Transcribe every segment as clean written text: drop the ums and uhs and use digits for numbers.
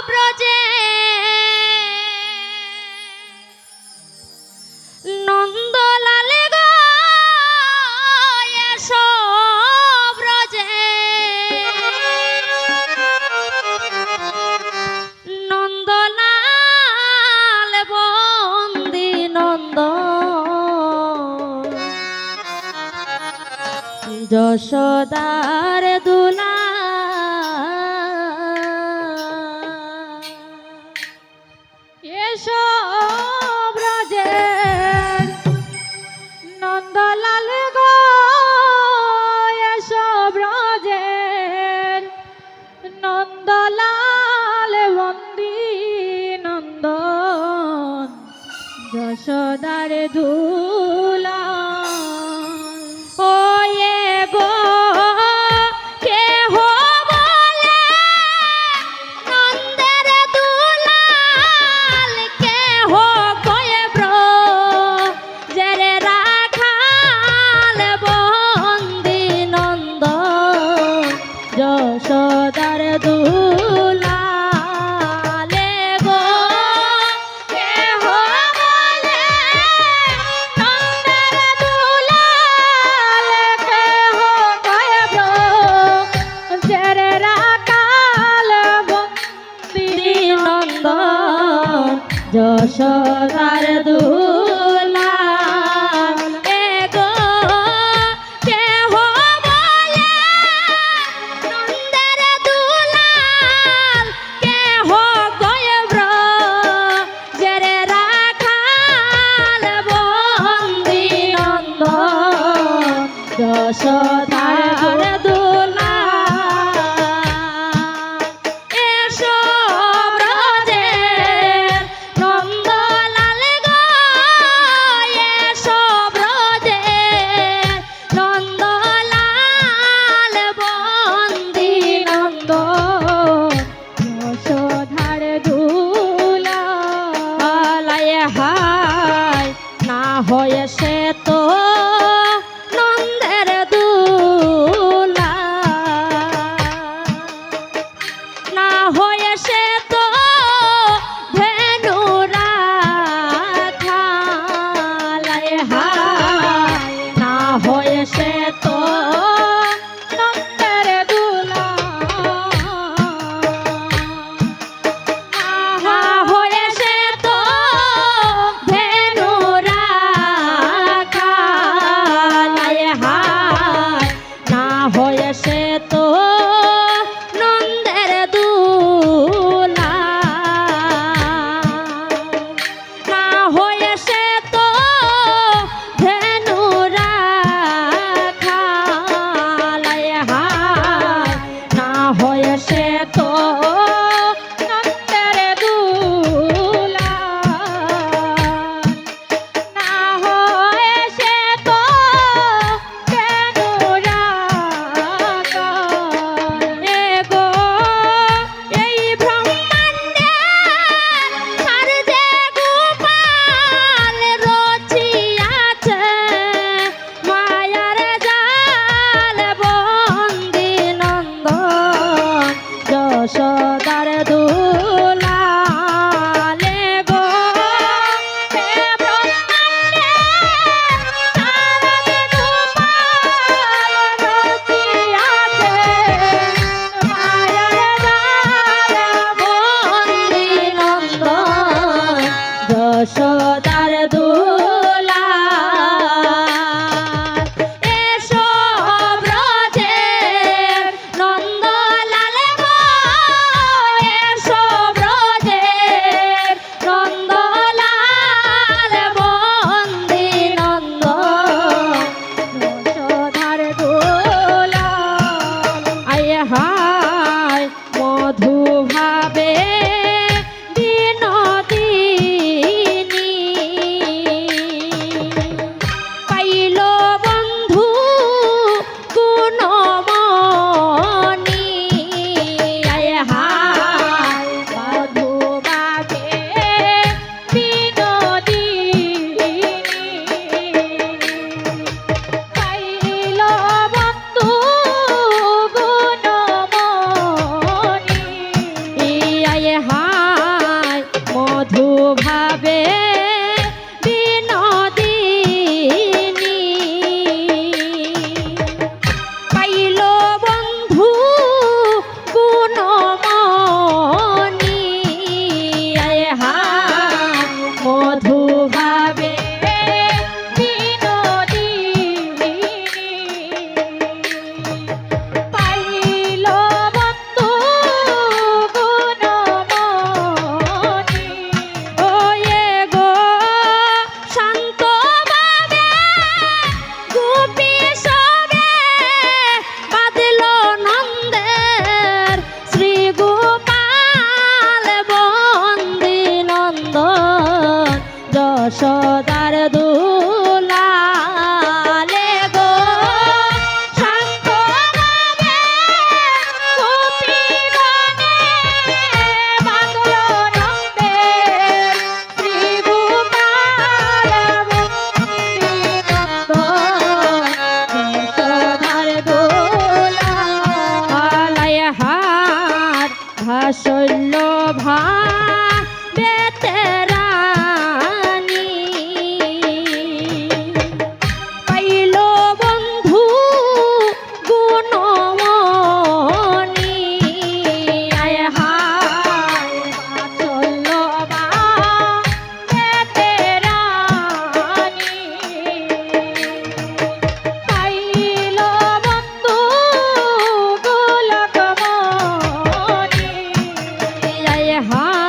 ব্রজে নন্দলাল গো এসো ব্রজে নন্দলাল বন্দী নন্দ যশোদার দুলা এসো ব্রজের নন্দলাল গো এসো ব্রজের নন্দলাল বন্দী নন্দন যশোদার দুলা ও গো যশোদার দুলালে গো কেহ বলে নন্দের দুলালে কেহ কয়ব জেরে রাখাল বন্দী নন্দন যশোদার দুলা যশোদার দুলা এসো ব্রজের নন্দলাল গো এসো ব্রজের নন্দলাল বন্দী নন্দ যশোদার দুলা হায় না হয়ে সে তো নন্দের দুলা ভা বেতেরানি পাইল বন্ধু গুণমণি আয় হায় বাঁচল বা বেতেরানি পাইল বন্ধু গুণমণি আয় হায়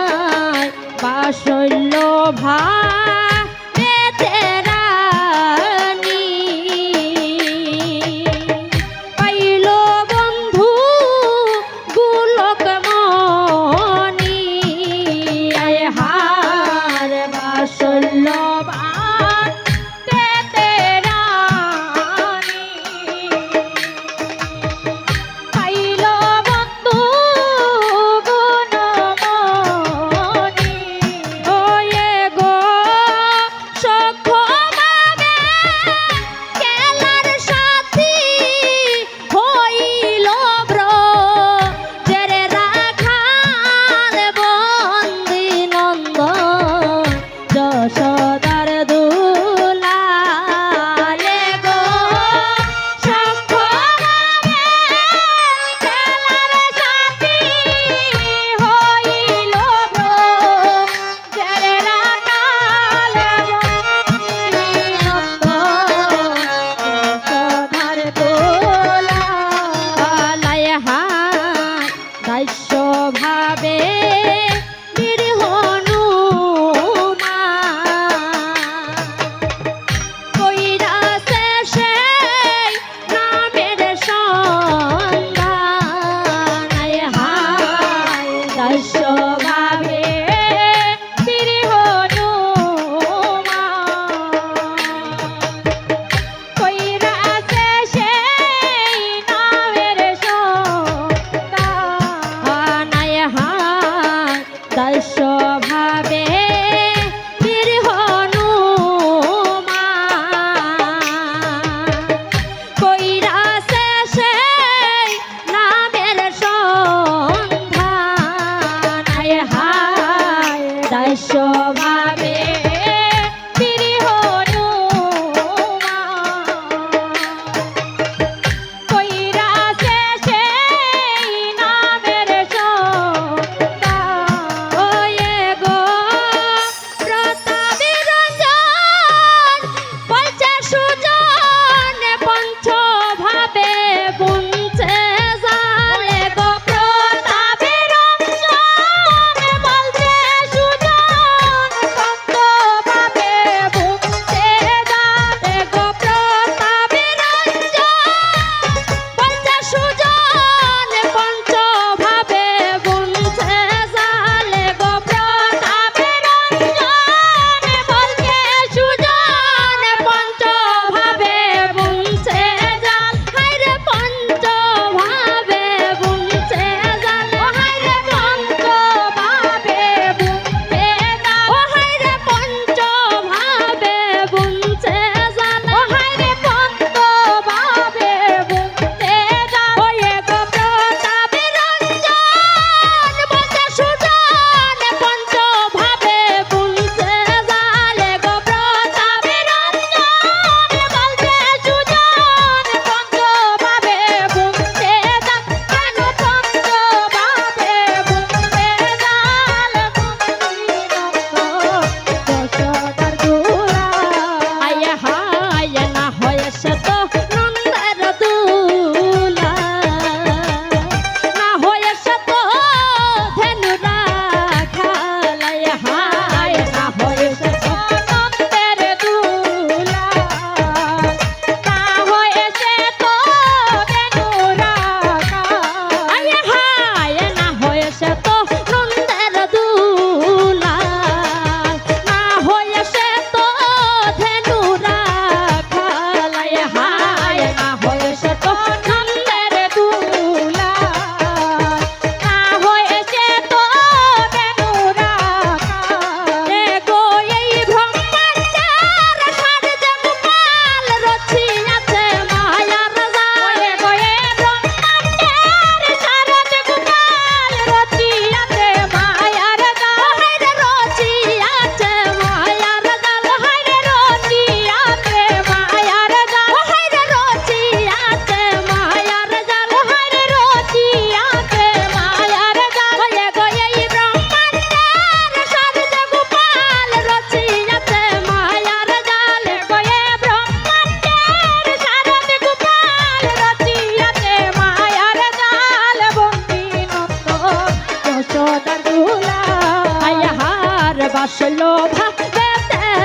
বাসলো ভাবেতে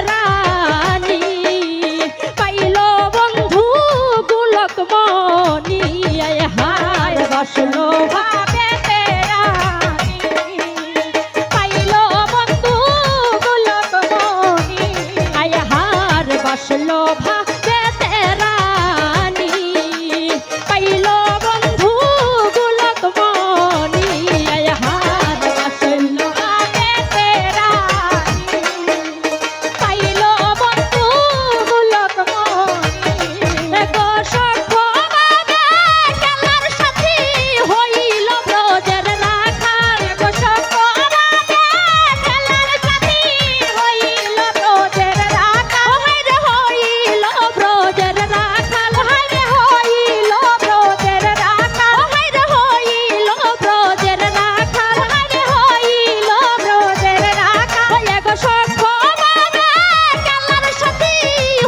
রানী পাইলো বন্ধু গোলক মনি আয় হায় বাসলো ভাবেতে রানী পাইলো বন্ধু গোলক মনি আয় হার বাসলো ভাবেতে রানী পাইলো বন্ধু গোলক মনি আয় হার বাসলো ভাবেতে রানী পাইলো বন্ধু গোলক মনি গো সখভাবে খেলার সাথী হইল ব্রজের রাখাল গো সখভাবে খেলার সাথী হইল ব্রজের রাখাল হায়রে হইল ব্রজের রাখাল হায়রে হইল ব্রজের রাখাল হায়রে হইল ব্রজের রাখাল হায়রে হইল ব্রজের রাখাল গো সখভাবে খেলার সাথী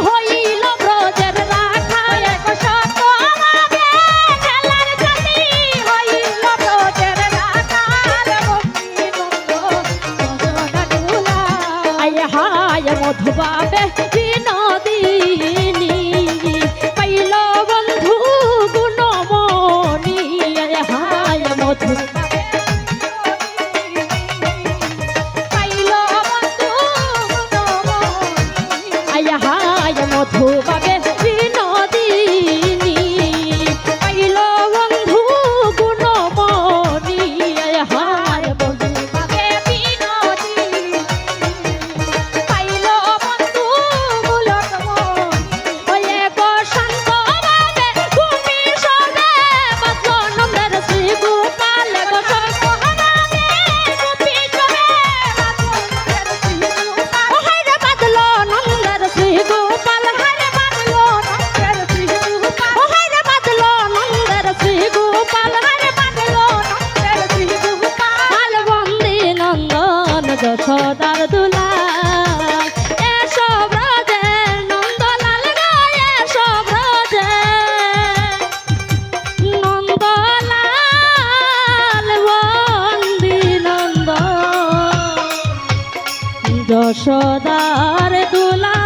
হইল ব্রজের রাখাল গো সখভাবে খেলার সাথী হইল ব্রজের রাখাল আয় হায় মধুবাবে বিনোদিনী পাইল বন্ধু গুণমণি আয় হায় মধু পাইল বন্ধু গুণমণি আয় হায় মধুবাবে বিনোদিনী পাইল বন্ধু গুণমণি আয় হায় মধুবাবে বিনোদিনী পাইলো বন্ধু গোলক মনি ওয়ে গো শান্ত ভাবে তুমি সবে বাজলো নন্দের শ্রী গোপাল গো শান্ত ভাবে তুমি সবে বাজলো নন্দের শ্রী গোপাল হায়রে বাজলো নন্দের শ্রী গোপাল হায়রে বাজলো নন্দের শ্রী গোপাল বন্দী নন্দন যশোদার দুলাল এসো ব্রজের নন্দলাল গো এসো ব্রজের নন্দলাল বন্দী নন্দন যশোদার দুলাল